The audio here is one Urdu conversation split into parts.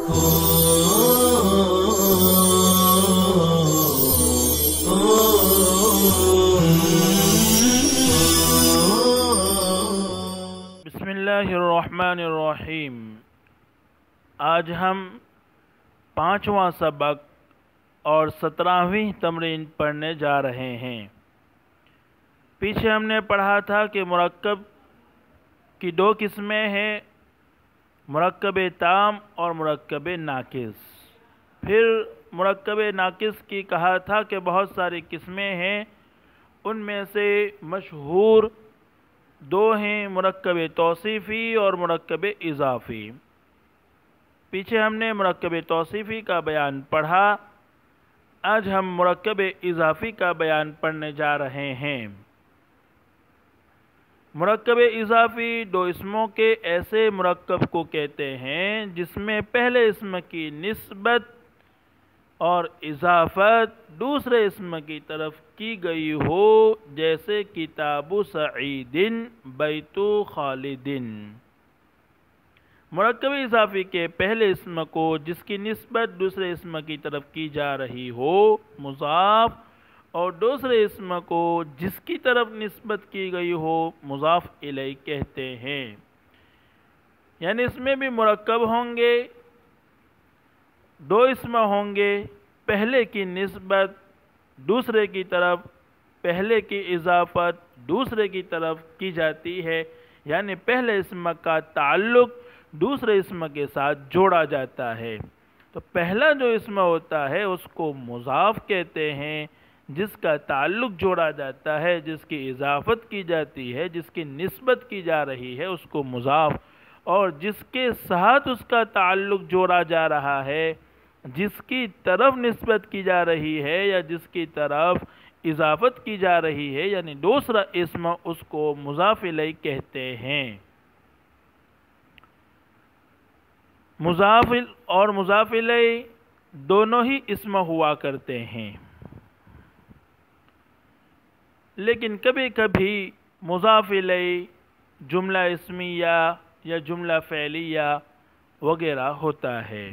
بسم اللہ الرحمن الرحیم۔ آج ہم 5واں سبق اور 17ویں تمرین پڑھنے جا رہے ہیں۔ پیچھے ہم نے پڑھا تھا کہ مرکب کی 2 قسمیں ہیں، مرکب تام اور مرکب ناقص۔ پھر مرکب ناقص کی کہا تھا کہ بہت ساری قسمیں ہیں، ان میں سے مشہور 2 ہیں، مرکب توصیفی اور مرکب اضافی۔ پیچھے ہم نے مرکب توصیفی کا بیان پڑھا، آج ہم مرکب اضافی کا بیان پڑھنے جا رہے ہیں۔ مرکب اضافی 2 اسموں کے ایسے مرکب کو کہتے ہیں جس میں پہلے اسم کی نسبت اور اضافت دوسرے اسم کی طرف کی گئی ہو، جیسے کتاب سعید، بیت خالد۔ مرکب اضافی کے پہلے اسم کو جس کی نسبت دوسرے اسم کی طرف کی جا رہی ہو مضاف، اور دوسرے اسم کو جس کی طرف نسبت کی گئی ہو مضاف الیہ کہتے ہیں۔ یعنی اس میں بھی مرکب ہوں گے، 2 اسم ہوں گے، پہلے کی نسبت دوسرے کی طرف، پہلے کی اضافت دوسرے کی طرف کی جاتی ہے، یعنی پہلے اسم کا تعلق دوسرے اسم کے ساتھ جوڑا جاتا ہے۔ تو پہلا جو اسم ہوتا ہے اس کو مضاف کہتے ہیں، جس کا تعلق جوڑا جاتا ہے، جس کی اضافت کی جاتی ہے، جس کی نسبت کی جا رہی ہے اس کو مضاف، اور جس کے ساتھ اس کا تعلق جوڑا جا رہا ہے، جس کی طرف نسبت کی جا رہی ہے یا جس کی طرف اضافت کی جا رہی ہے، یعنی دوسرا اسم، اس کو مضاف الیہ کہتے ہیں۔ مضاف اور مضاف الیہ دونوں ہی اسم ہوا کرتے ہیں، لیکن کبھی کبھی مضاف الیہ جملہ اسمیہ یا جملہ فعلیہ وغیرہ ہوتا ہے۔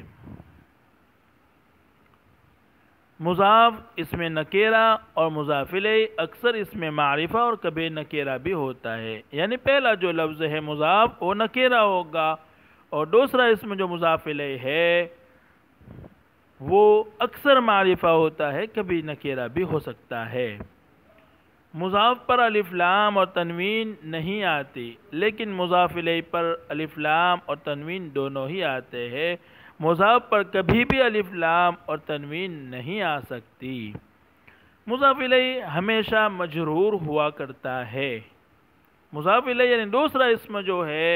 مضاف اسم نکیرہ اور مضاف الیہ اکثر اسم معرفہ اور کبھی نکیرہ بھی ہوتا ہے، یعنی پہلا جو لفظ ہے مضاف وہ نکیرہ ہوگا، اور دوسرا اسم جو مضاف الیہ ہے وہ اکثر معرفہ ہوتا ہے، کبھی نکیرہ بھی ہو سکتا ہے۔ مضاف پر الف لام اور تنوین نہیں آتی، لیکن مضاف الیہ پر الف لام اور تنوین دونوں ہی آتے ہیں۔ مضاف پر کبھی بھی الف لام اور تنوین نہیں آ سکتی۔ مضاف الیہ ہمیشہ مجرور ہوا کرتا ہے۔ مضاف الیہ یعنی دوسرا اسم جو ہے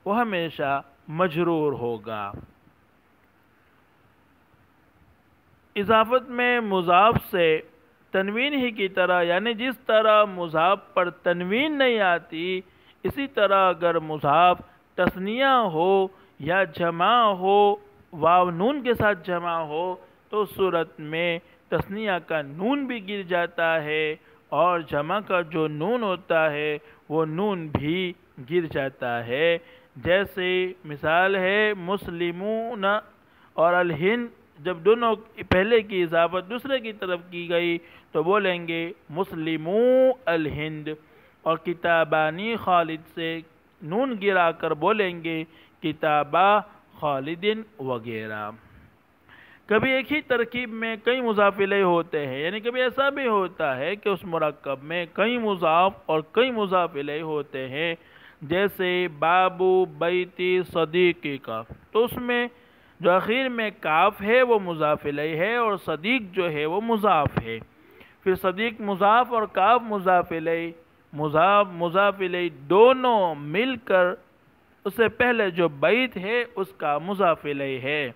وہ ہمیشہ مجرور ہوگا۔ اضافت میں مضاف سے تنوین ہی کی طرح، یعنی جس طرح مضاف پر تنوین نہیں آتی، اسی طرح اگر مضاف تثنیہ ہو یا جمع ہو، واو نون کے ساتھ جمع ہو، تو اس صورت میں تثنیہ کا نون بھی گر جاتا ہے، اور جمع کا جو نون ہوتا ہے وہ نون بھی گر جاتا ہے۔ جیسے مثال ہے مسلمون اور الہند، جب دونوں پہلے کی اضافت دوسرے کی طرف کی گئی تو بولیں گے مسلمو الہند، اور کتابانی خالد سے نون گرا کر بولیں گے کتابہ خالد وغیرہ۔ کبھی ایک ہی ترکیب میں کئی مضاف الیہ ہوتے ہیں، یعنی کبھی ایسا بھی ہوتا ہے کہ اس مرکب میں کئی مضاف اور کئی مضاف الیہ ہوتے ہیں، جیسے بابو بیتی صدیقی کا، تو اس میں جو اخیر میں کاف ہے وہ مضاف الیہ ہے، اور صدیق جو ہے وہ مضاف ہے۔ پھر صدیق مضاف اور کاف مضاف الیہ، مضاف الیہ دونوں مل کر اس سے پہلے جو بیت ہے اس کا مضاف الیہ ہے۔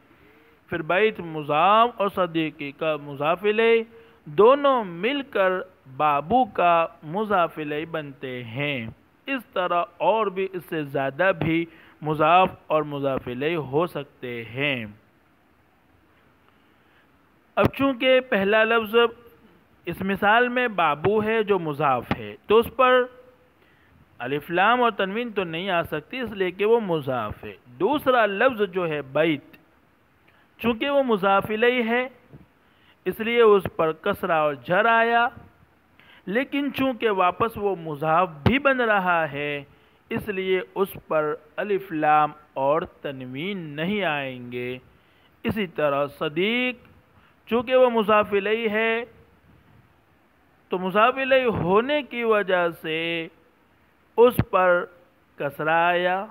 پھر بیت مضاف اور صدیقی کا مضاف الیہ دونوں مل کر بابو کا مضاف الیہ بنتے ہیں۔ اس طرح اور بھی اس سے زیادہ بھی مضاف اور مضاف الیہ ہو سکتے ہیں۔ اب چونکہ پہلا لفظ اس مثال میں بابو ہے جو مضاف ہے، تو اس پر الف لام اور تنوین تو نہیں آ سکتی، اس لیے کہ وہ مضاف ہے۔ دوسرا لفظ جو ہے بیت، چونکہ وہ مضاف الیہ ہے اس لیے اس پر کسرہ اور جر آیا، لیکن چونکہ واپس وہ مضاف بھی بن رہا ہے اس لیے اس پر الف لام اور تنوین نہیں آئیں گے۔ اسی طرح صدیق چونکہ وہ مضاف الیہ ہے تو مضاف الیہ ہونے کی وجہ سے اس پر کسرہ آیا،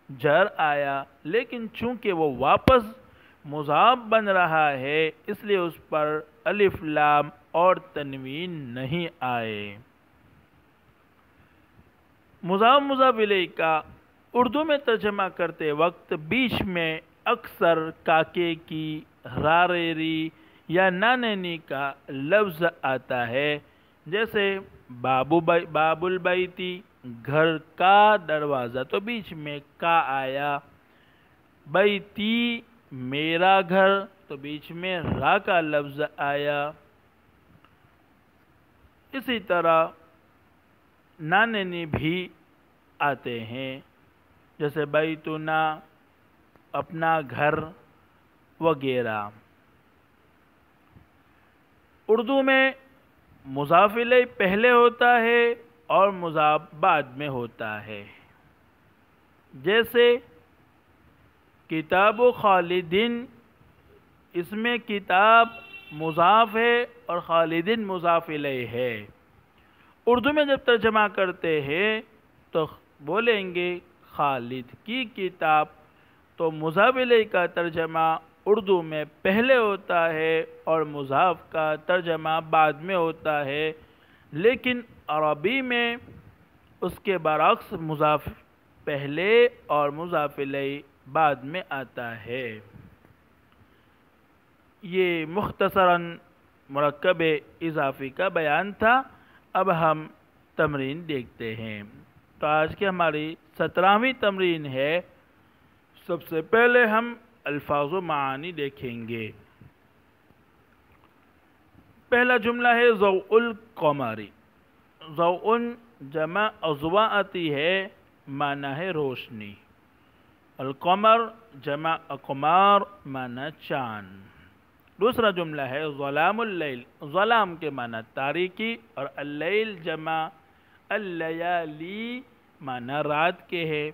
جر آیا، لیکن چونکہ وہ واپس مضاف بن رہا ہے اس لیے اس پر الف لام اور تنوین نہیں آئے۔ مضاف الیہ کا اردو میں ترجمہ کرتے وقت بیچ میں اکثر کاکے کی، راریری یا نانینی کا لفظ آتا ہے، جیسے باب البیتی گھر کا دروازہ تو بیچ میں کا آیا، بیتی میرا گھر تو بیچ میں را کا لفظ آیا۔ اسی طرح نانینی بھی آتے ہیں، جیسے بیتنا اپنا گھر وغیرہ۔ اردو میں مضاف الیہ پہلے ہوتا ہے اور مضاف بعد میں ہوتا ہے، جیسے کتاب خالدین، اس میں کتاب مضاف ہے اور خالدین مضاف الیہ ہے۔ اردو میں جب ترجمہ کرتے ہیں تو بولیں گے خالد کی کتاب، تو مضاف الیہ کا ترجمہ اردو میں پہلے ہوتا ہے اور مضاف کا ترجمہ بعد میں ہوتا ہے، لیکن عربی میں اس کے برعکس مضاف پہلے اور مضاف الیہ بعد میں آتا ہے۔ یہ مختصراً مرکب اضافی کا بیان تھا۔ اب ہم تمرین دیکھتے ہیں۔ تو آج کی ہماری 17ویں تمرین ہے۔ سب سے پہلے ہم الفاظ و معانی دیکھیں گے۔ پہلا جملہ ہے ضوء القمر۔ ضوء جمع اضواء آتی ہے، معنی ہے روشنی۔ القمر جمع اقمار، معنی چاند۔ دوسرا جملہ ہے ظلام اللیل۔ ظلام کے معنی تاریکی اور اللیل جمع اللیالی، معنی رات کے ہے۔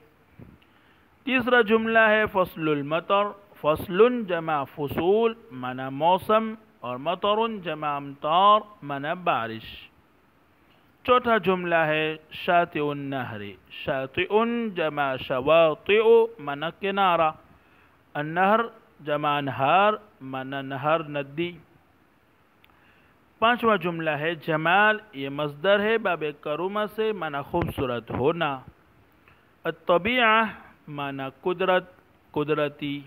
تیسرا جملہ ہے فصل المطر۔ فصل جمع فصول، معنی موسم، اور مطر جمع امطار، معنی بارش۔ چوتھا جملہ ہے شاطئ النہر۔ شاطئ جمع شواطئ، معنی کنارہ۔ النہر جمع انہار، معنی نہر ندی۔ پانچواں جملہ ہے جمال۔ یہ مصدر ہے باب کرما سے، معنی خوبصورت ہونا۔ الطبیعہ معنی قدرت، قدرتی۔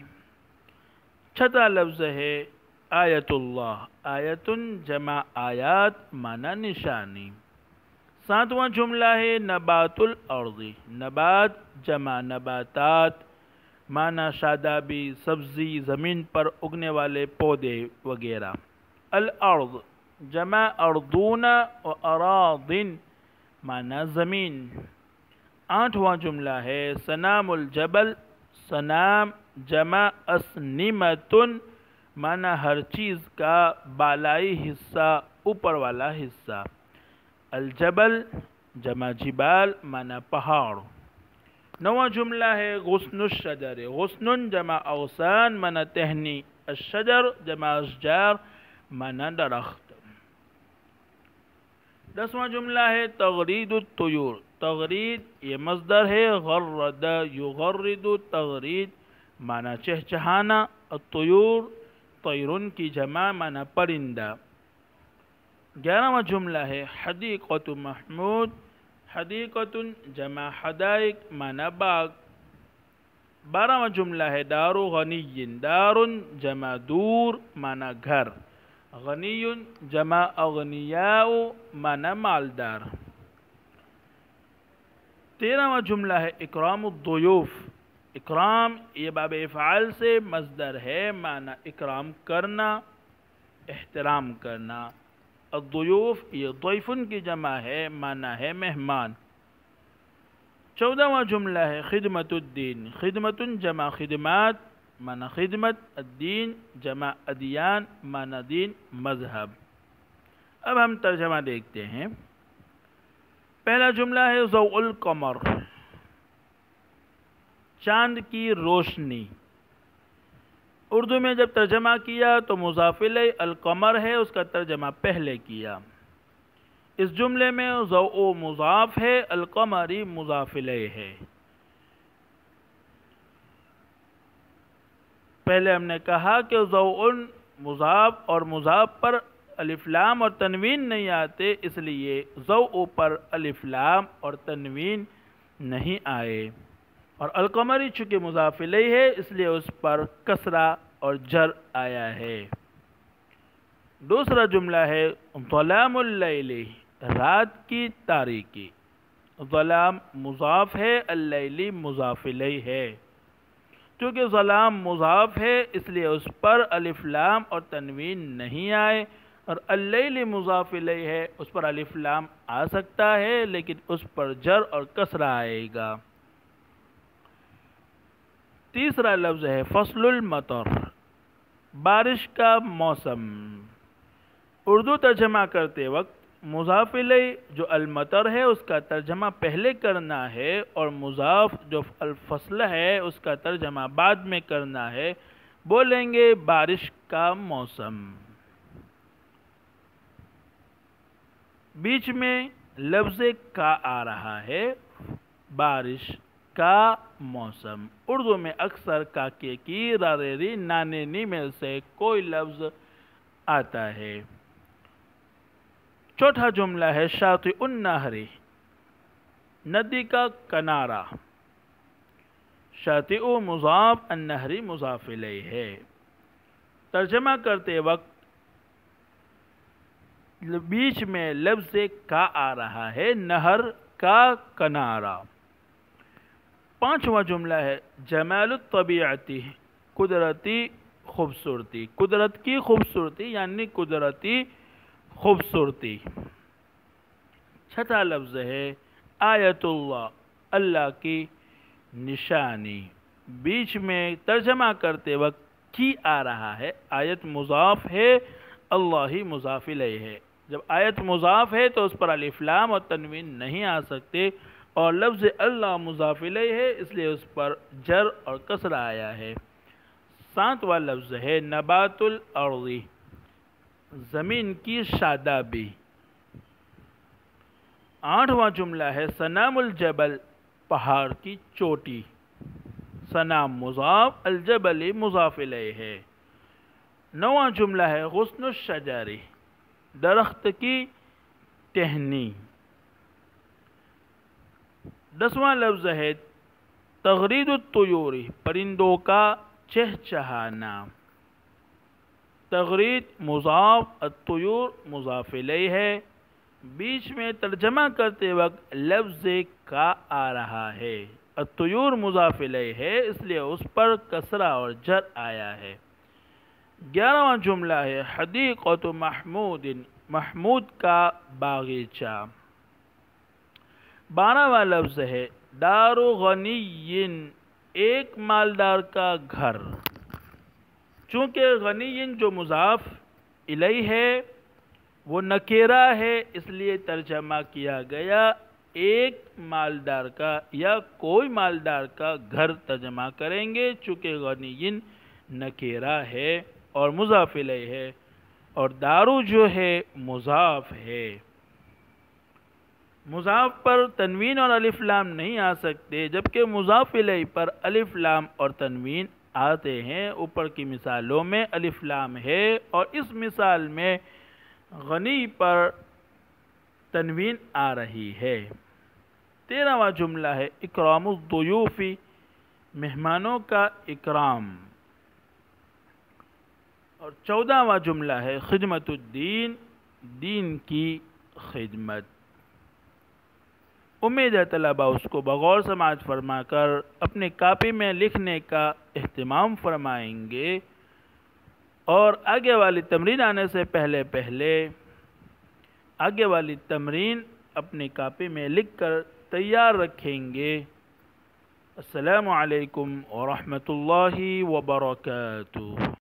چھٹا لفظ ہے آیت اللہ۔ آیت جمع آیات، معنی نشانی۔ ساتواں جملہ ہے نبات الارض۔ نبات جمع نباتات، معنی شادابی، سبزی، زمین پر اگنے والے پودے وغیرہ۔ الارض جمع ارضون و اراض، معنی زمین۔ آٹھواں جملہ ہے سنام الجبل۔ سنام جمع اسنمۃ، معنی ہر چیز کا بالائی حصہ، اوپر والا حصہ۔ الجبل جمع جبال، معنی پہاڑ۔ نواں جملہ ہے غصن الشجر۔ غصن جمع اغصان، معنی ٹہنی۔ الشجر جمع اشجار، معنی درخت۔ دسواں جملہ ہے تغرید الطیور۔ تغرید یہ مصدر ہے غرد یغرد، تغرید معنی چہچہانا۔ الطیور طیرن کی جمع، معنی پرندہ۔ 11واں جملہ ہے حدیقۃ محمود۔ حدیقۃ جمع حدائق، معنی باغ۔ 12واں جملہ ہے دار غنی۔ دار جمع دور، معنی گھر۔ غنی جمع اغنیاء، معنی مالدار۔ 13واں جملہ ہے اکرام الضیوف۔ اکرام یہ باب افعال سے مصدر ہے، معنی اکرام کرنا، احترام کرنا۔ الضیوف یہ ضیفن کی جمع ہے، معنی ہے مہمان۔ 14واں جملہ ہے خدمت الدین۔ خدمت جمع خدمات، معنی خدمت، الدین جمع ادیان معنی دین مذہب۔ اب ہم ترجمہ دیکھتے ہیں۔ پہلا جملہ ہے ضوء القمر، چاند کی روشنی۔ اردو میں جب ترجمہ کیا تو مضاف الیہ القمر ہے، اس کا ترجمہ پہلے کیا۔ اس جملے میں ضوء مضاف ہے، القمری مضاف الیہ ہے۔ پہلے ہم نے کہا کہ ضوء مضاف اور مضاف پر الف لام اور تنوین نہیں آتے، اس لیے ضوء پر الف لام اور تنوین نہیں آئے، اور القمری چونکہ مضاف الیہ ہے اس لیے اس پر کسرہ اور جر آیا ہے۔ دوسرا جملہ ہے ظلام اللیل، رات کی تاریکی۔ ظلام مضاف ہے، اللیل مضاف الیہ ہے۔ چونکہ ظلام مضاف ہے اس لیے اس پر الف لام اور تنوین نہیں آئے، اور اللیل مضاف الیہ ہے، اس پر الف لام آ سکتا ہے لیکن اس پر جر اور کسرہ آئے گا۔ تیسرا لفظ ہے فصل المطر، بارش کا موسم۔ اردو ترجمہ کرتے وقت مضاف الیہ جو المطر ہے اس کا ترجمہ پہلے کرنا ہے، اور مضاف جو الفصل ہے اس کا ترجمہ بعد میں کرنا ہے۔ بولیں گے بارش کا موسم۔ بیچ میں لفظ کا آ رہا ہے، بارش کا موسم۔ اردو میں اکثر کاکے کی راریری نانے نی میں سے کوئی لفظ آتا ہے۔ چوتھا جملہ ہے شاطئ النہر، ندی کا کنارہ۔ شاطئ مضاف، النہر مضاف الیہ ہے۔ ترجمہ کرتے وقت بیچ میں لفظ کا آ رہا ہے، نہر کا کنارہ۔ پانچواں جملہ ہے جمال الطبیعتی، قدرتی خوبصورتی۔ قدرت کی خوبصورتی یعنی قدرتی خوبصورتی۔ چھٹا لفظ ہے آیت اللہ، اللہ کی نشانی۔ بیچ میں ترجمہ کرتے وقت کی آ رہا ہے، آیت مضاف ہے، اللہ ہی مضاف الیہ ہے۔ جب آیت مضاف ہے تو اس پر الف لام اور تنوین نہیں آ سکتے، اور لفظ اللہ مضاف الیہ ہے اس لیے اس پر جر اور کسرہ آیا ہے۔ ساتواں لفظ ہے نبات الارض، زمین کی شادابی۔ آٹھواں جملہ ہے سنام الجبل، پہاڑ کی چوٹی۔ سنام مضاف، الجبل مضاف الیہ ہے۔ نواں جملہ ہے غصن الشجر، درخت کی ٹہنی۔ دسواں لفظ ہے تغرید الطیور، پرندوں کا چہچہانا۔ تغرید مضاف، الطیور مضاف الیہ ہے۔ بیچ میں ترجمہ کرتے وقت لفظ کا آ رہا ہے، الطیور مضاف الیہ ہے اس لیے اس پر کسرہ اور جر آیا ہے۔ 11واں جملہ ہے حدیقۃ محمود، محمود کا باغیچہ۔ 12واں لفظ ہے دار غنی، ایک مالدار کا گھر۔ چونکہ غنی جو مضاف الیہ ہے وہ نکرہ ہے اس لیے ترجمہ کیا گیا ایک مالدار کا یا کوئی مالدار کا گھر ترجمہ کریں گے، چونکہ غنی نکرہ ہے اور مضاف الیہ ہے، اور دارو جو ہے مضاف ہے۔ مضاف پر تنوین اور الف لام نہیں آ سکتے، جبکہ مضاف الیہ پر الف لام اور تنوین آتے ہیں۔ اوپر کی مثالوں میں الف لام ہے، اور اس مثال میں غنی پر تنوین آ رہی ہے۔ 13واں جملہ ہے اکرام الضیوف، مہمانوں کا اکرام۔ اور 14واں جملہ ہے خدمت الدین، دین کی خدمت۔ امید ہے طلبہ اس کو بغور سماعت فرما کر اپنے کاپی میں لکھنے کا اہتمام فرمائیں گے، اور آگے والی تمرین آنے سے پہلے آگے والی تمرین اپنی کاپی میں لکھ کر تیار رکھیں گے۔ السلام علیکم ورحمۃ اللہ وبرکاتہ۔